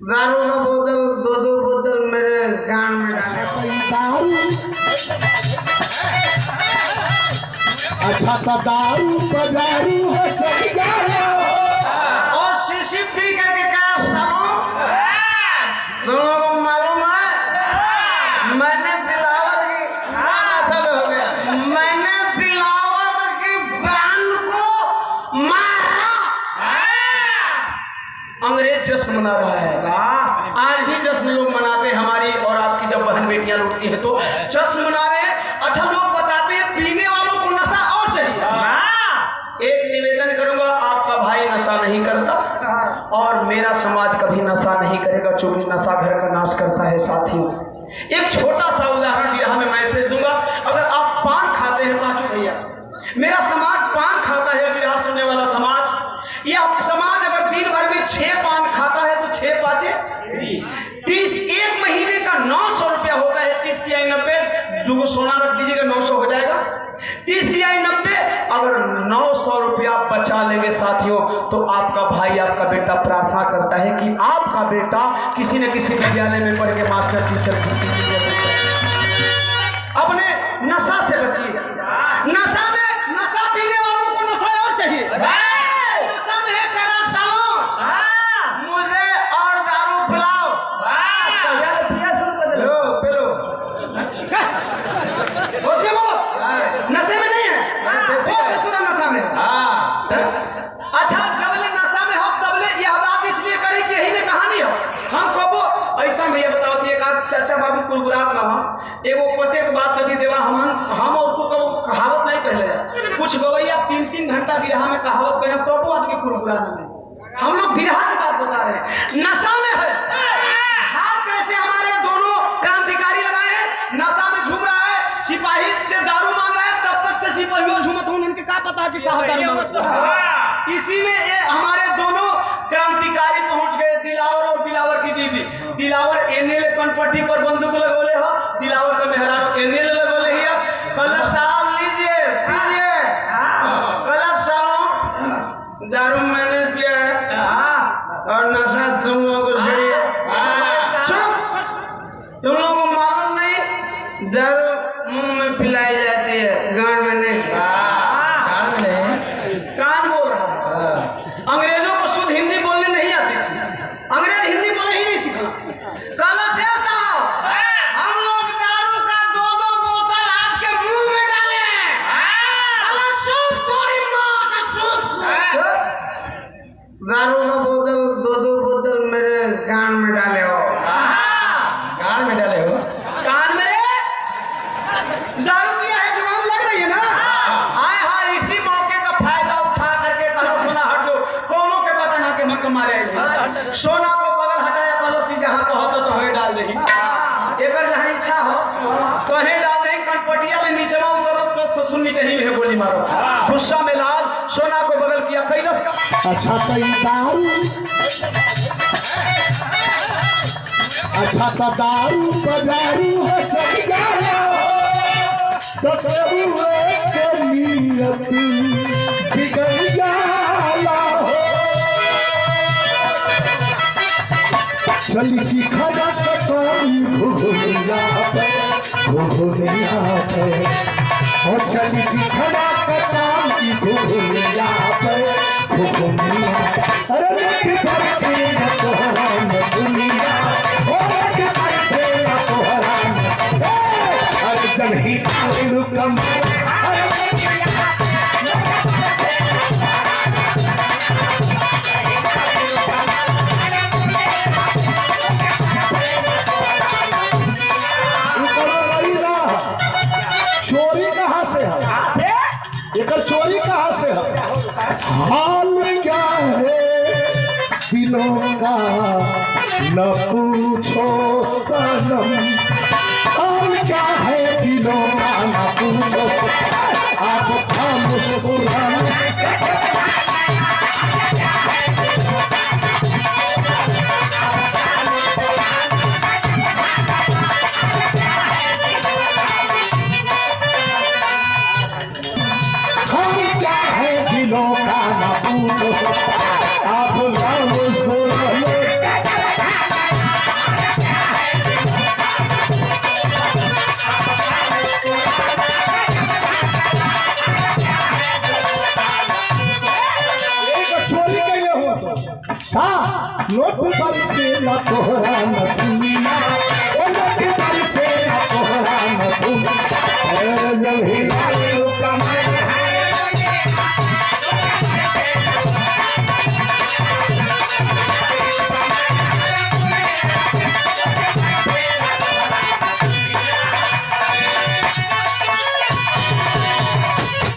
दारू का बोतल दो बोतल मेरे कान में दारू अच्छा का दारू बजारू है चल जाओ और शीशी पी करके क्या सामो तुम लोगों को मालूम है मैंने दिलावर की सब हो गया मैंने दिलावर की बहन को मारा। अंग्रेज जश्न मना रहा है। आज भी जश्न लोग मनाते हैं हमारी और आपकी जब बहन बेटियां लुटती है तो जश्न मना रहे हैं। अच्छा लोग बताते हैं पीने वालों को नशा और चाहिए। एक निवेदन करूंगा आपका भाई नशा नहीं करता और मेरा समाज कभी नशा नहीं करेगा क्योंकि नशा घर का नाश करता है। साथियों एक छोटा सा उदाहरण भी हमें मैसेज दूंगा। अगर आप पान खाते हैं पांचों भैया मेरा समाज पान खाता है विराह सुनने वाला समाज या समाज अगर दिन भर में 6 पान खाता है तो 6 पाँचे 30 एक महीने का 900 रुपया होता है। 30 तिहाई 90 दो सोना रख दीजिएगा 900 हो जाएगा। 30 तिहाई 90 अगर 900 रुपया बचा लेंगे साथियों तो आपका भाई आपका बेटा प्रार्थना करता है कि आपका बेटा किसी न किसी विद्यालय में पढ़ के मास्टर टीचर अपने नशा से बचिए। नशा पीने वालों को नशा और चाहिए। नशा में है करासाओ मुझे और दारू पिलाओ। यार पिया शुरू कर दो पिलो उसमें बोलो नशे में नहीं है वो ससुरा नशा में। अच्छा जबले नशा में हो तबले यह बात इसलिए करी कि यही ने कहानी हो हम कबो ऐसा भैया बताओ थी एक चाचा बाबू कुलगुरात में हम एगो पते के बात कथी देवा हम और तू कबो कहावत नहीं कहले कुछ गवैया 3-3 घंटा बिरहा में कहावत कहे तबो आदमी कुलगुरात में हम लोग बिरहा की बात बता रहे हैं। नशा में है हाथ कैसे हमारे दोनों क्रांतिकारी लगाए हैं नशा में झूम रहा है सिपाही से दारू मांग रहा है तब तक से सिपाहियों झूमत हूं उनके क्या पता कि साहब दारू मांग इसी में ये हमारे दोनों क्रांतिकारी पहुंच गए दिलावर और दिलावर की बीवी। दिलावर एनएल कनपट्टी पर बंदूक लगोले हो दिलावर का मेहराब एनएल लगोले ही कलश साहब लीजिए पीजिए कलश साहब दारू मैंने पिया है और नशा तुम लोगों को चाहिए। तुम लोगों को मालूम नहीं दारू मुंह में पिलाई जाती है गान में नहीं। कान बोल रहा अंग्रेजों को शुद्ध हिंदी बोलने नहीं आती थी अंग्रेज हिंदी बोले ही नहीं सीखा। कलश साहब हम लोग दारू का 2-2 बोतल आपके मुंह में डाले दारू का बोतल 2-2 बोतल मेरे कान में डाले हो कान में डाले हो कान में दारू पिया है जुबान लग रही है ना। आए हाँ इसी मौके का फायदा उठा करके कहा सोना हटो कौनों के पता ना के मत मारे सोना को बगल हटाया कलसी जहाँ को होता तो हमें डाल दही एक जहाँ इच्छा हो तो हमें डाल दही कनपटिया ले नीचे उतरस को सुननी चाहिए है गोली मारो गुस्सा में लाल सोना को बगल किया कैलस का अच्छा कई दारू अच्छा का दारू बजारू है चल जाओ बिगड़ जाला हो चली जी खड़ा घुघुरिया पे और चली जी खड़ा घुघुरिया पे अरे घर से न तोहरा न दुनिया घर से न तोहरा अरे जब ही कम चोरी कहाँ से है एक चोरी कहाँ से है हाल क्या है दिलों का न पूछो सनम हाल क्या है दिलों का न पूछो आप मुस्कुराने आप ला तोहरा न दुनिया